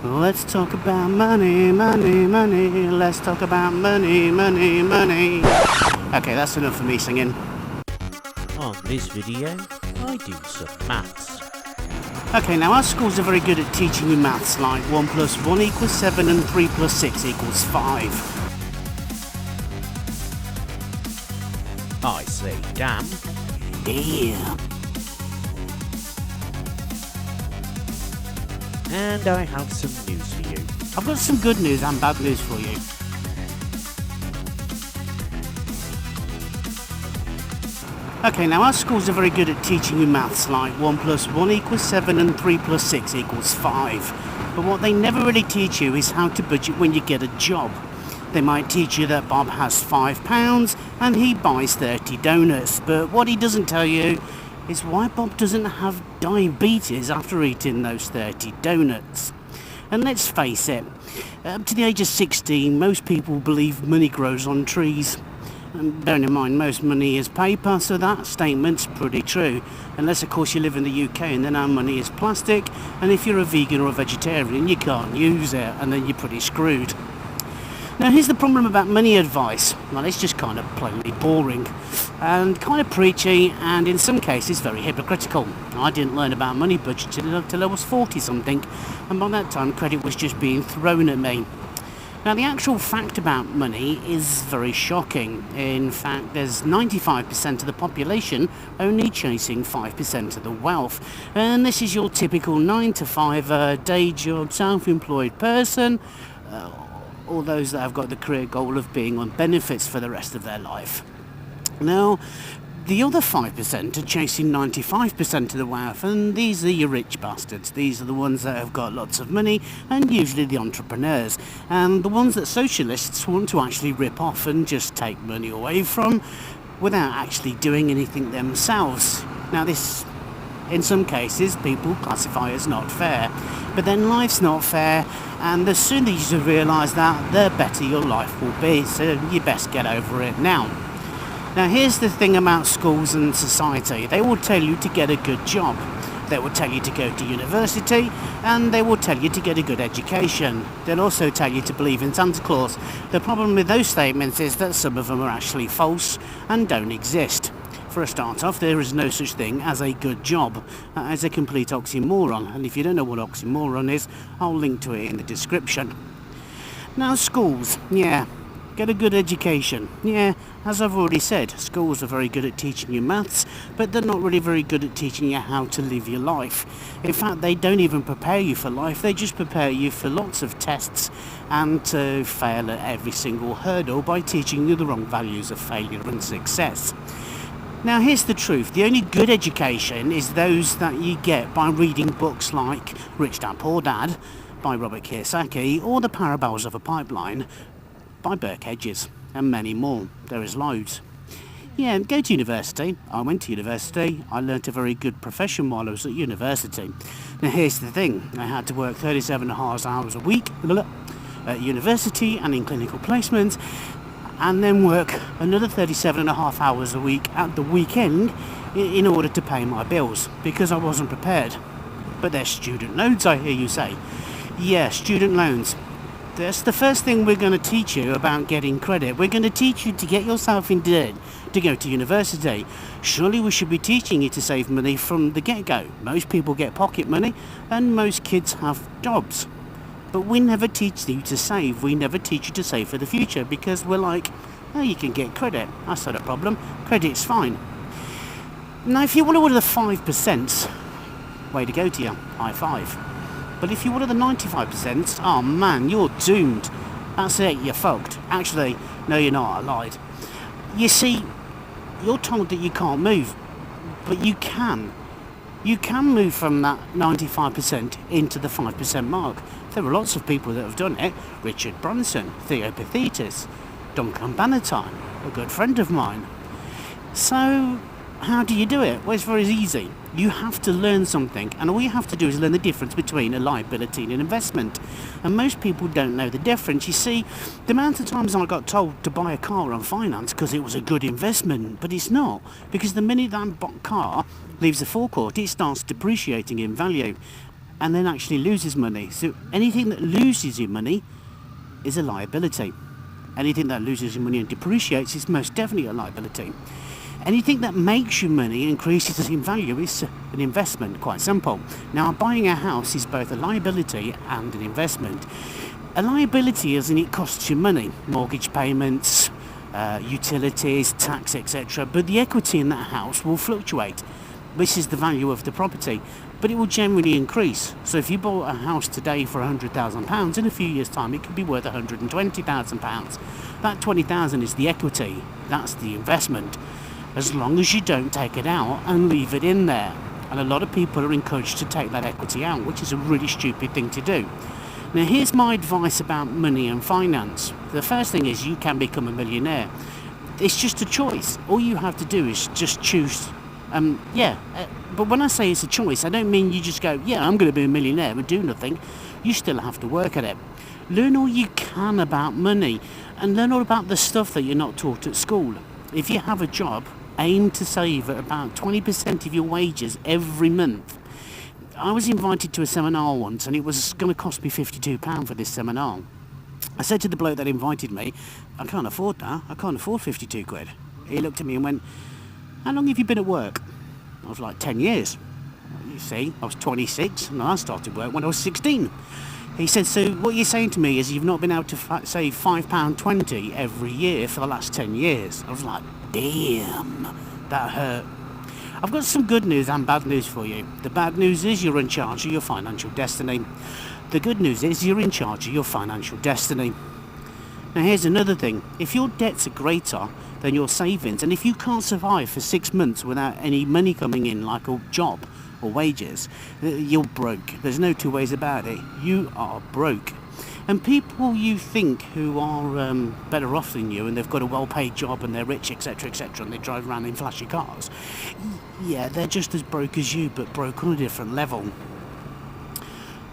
Let's talk about money, money, money. Let's talk about money, money, money. Okay, that's enough for me singing. On this video, I do some maths. Okay, now our schools are very good at teaching you maths, like 1 plus 1 equals 7 and 3 plus 6 equals 5. I say damn. Yeah. And I have some news for you. I've got some good news and bad news for you. Okay, now our schools are very good at teaching you maths, like 1 plus 1 equals 7 and 3 plus 6 equals 5. But what they never really teach you is how to budget when you get a job. They might teach you that Bob has £5 and he buys 30 donuts, but what he doesn't tell you is why Bob doesn't have diabetes after eating those 30 donuts. And let's face it, up to the age of 16, most people believe money grows on trees. And bearing in mind, most money is paper, so that statement's pretty true. Unless, of course, you live in the UK and then our money is plastic, and if you're a vegan or a vegetarian, you can't use it, and then you're pretty screwed. Now, here's the problem about money advice. Well, it's just kind of plainly boring and kind of preachy, and in some cases very hypocritical. I didn't learn about money budgeting until I was 40-something, and by that time credit was just being thrown at me. Now, the actual fact about money is very shocking. In fact, there's 95% of the population only chasing 5% of the wealth. And this is your typical 9-to-5 day job, self-employed person, or those that have got the career goal of being on benefits for the rest of their life. Now, the other 5% are chasing 95% of the wealth, and these are your rich bastards. These are the ones that have got lots of money, and usually the entrepreneurs, and the ones that socialists want to actually rip off and just take money away from without actually doing anything themselves. Now, this, in some cases, people classify as not fair, but then life's not fair, and the sooner you realise that, the better your life will be, so you best get over it now. Now, here's the thing about schools and society. They will tell you to get a good job. They will tell you to go to university, and they will tell you to get a good education. They'll also tell you to believe in Santa Claus. The problem with those statements is that some of them are actually false and don't exist. For a start off, there is no such thing as a good job. That is a complete oxymoron, and if you don't know what oxymoron is, I'll link to it in the description. Now, schools, yeah. Get a good education. Yeah, as I've already said, schools are very good at teaching you maths, but they're not really very good at teaching you how to live your life. In fact, they don't even prepare you for life, they just prepare you for lots of tests and to fail at every single hurdle by teaching you the wrong values of failure and success. Now, here's the truth. The only good education is those that you get by reading books like Rich Dad Poor Dad by Robert Kiyosaki or The Parables of a Pipeline by Burke Hedges, and many more. There is loads. Yeah, go to university. I went to university. I learnt a very good profession while I was at university. Now, here's the thing. I had to work 37.5 hours a week at university and in clinical placements, and then work another 37.5 hours a week at the weekend in order to pay my bills, because I wasn't prepared. But there's student loans, I hear you say. Yeah, student loans. That's the first thing we're going to teach you about getting credit. We're going to teach you to get yourself in debt to go to university. Surely we should be teaching you to save money from the get-go. Most people get pocket money and most kids have jobs. But we never teach you to save. We never teach you to save for the future, because we're like, oh, you can get credit. That's not a problem. Credit's fine. Now, if you're one of the 5%, way to go to you. High five. But if you're one of the 95%, oh man, you're doomed. That's it, you're fucked. Actually, no, you're not, I lied. You see, you're told that you can't move, but you can. You can move from that 95% into the 5% mark. There are lots of people that have done it. Richard Branson, Theo Pathetis, Duncan Bannatyne, a good friend of mine. So, how do you do it? Well, it's very easy. You have to learn something, and all you have to do is learn the difference between a liability and an investment. And most people don't know the difference. You see, the amount of times I got told to buy a car on finance because it was a good investment, but it's not. Because the minute that car leaves the forecourt, it starts depreciating in value. and then actually loses money. So anything that loses you money is a liability. Anything that loses you money and depreciates is most definitely a liability. Anything that makes you money and increases in value is an investment, quite simple. Now, buying a house is both a liability and an investment. A liability is, and it costs you money, mortgage payments, utilities, tax, etc. But the equity in that house will fluctuate. This is the value of the property, but it will generally increase. So if you bought a house today for £100,000, in a few years' time it could be worth £120,000. That 20,000 is the equity, that's the investment, as long as you don't take it out and leave it in there. And a lot of people are encouraged to take that equity out, which is a really stupid thing to do. Now here's my advice about money and finance. The first thing is you can become a millionaire. It's just a choice. All you have to do is just choose. But when I say it's a choice, I don't mean you just go, yeah, I'm going to be a millionaire and do nothing. You still have to work at it. Learn all you can about money and learn all about the stuff that you're not taught at school. If you have a job, aim to save at about 20% of your wages every month. I was invited to a seminar once and it was going to cost me £52 for this seminar. I said to the bloke that invited me, I can't afford that. I can't afford 52 quid. He looked at me and went, how long have you been at work? I was like, 10 years. You see, I was 26 and I started work when I was 16. He said, so what you're saying to me is you've not been able to save £5.20 every year for the last 10 years. I was like, damn, that hurt. I've got some good news and bad news for you. The bad news is you're in charge of your financial destiny. The good news is you're in charge of your financial destiny. Now here's another thing. If your debts are greater than your savings, and if you can't survive for 6 months without any money coming in, like a job or wages, you're broke. There's no two ways about it. You are broke. And people you think who are better off than you, and they've got a well-paid job and they're rich, etc., etc., and they drive around in flashy cars, yeah, they're just as broke as you, but broke on a different level.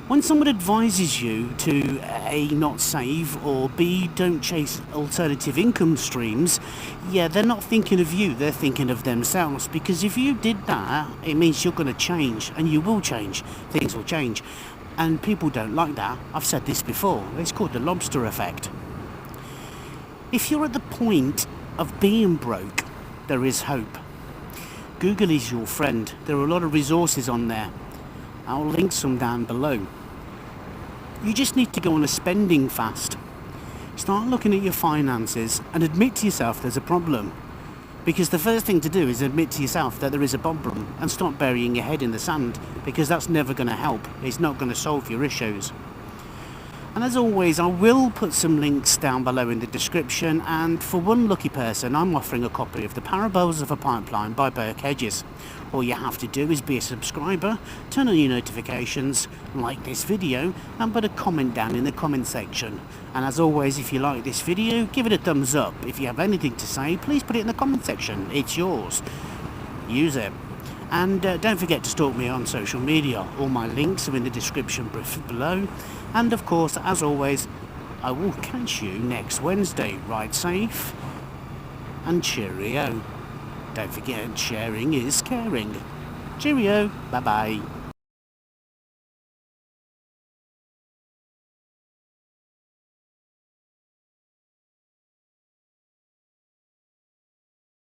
When someone advises you to A, not save, or B, don't chase alternative income streams, yeah, they're not thinking of you, they're thinking of themselves. Because if you did that, it means you're going to change, and you will change. Things will change. And people don't like that. I've said this before. It's called the lobster effect. If you're at the point of being broke, there is hope. Google is your friend. There are a lot of resources on there. I'll link some down below. You just need to go on a spending fast. Start looking at your finances and admit to yourself there's a problem. Because the first thing to do is admit to yourself that there is a problem and stop burying your head in the sand, because that's never going to help. It's not going to solve your issues. And as always, I will put some links down below in the description, and for one lucky person I'm offering a copy of The Parables of a Pipeline by Burke Hedges. All you have to do is be a subscriber, turn on your notifications, like this video, and put a comment down in the comment section. And as always, if you like this video, give it a thumbs up. If you have anything to say, please put it in the comment section. It's yours. Use it. And don't forget to stalk me on social media. All my links are in the description below. And of course, as always, I will catch you next Wednesday. Ride safe and cheerio. Don't forget, sharing is caring. Cheerio. Bye-bye.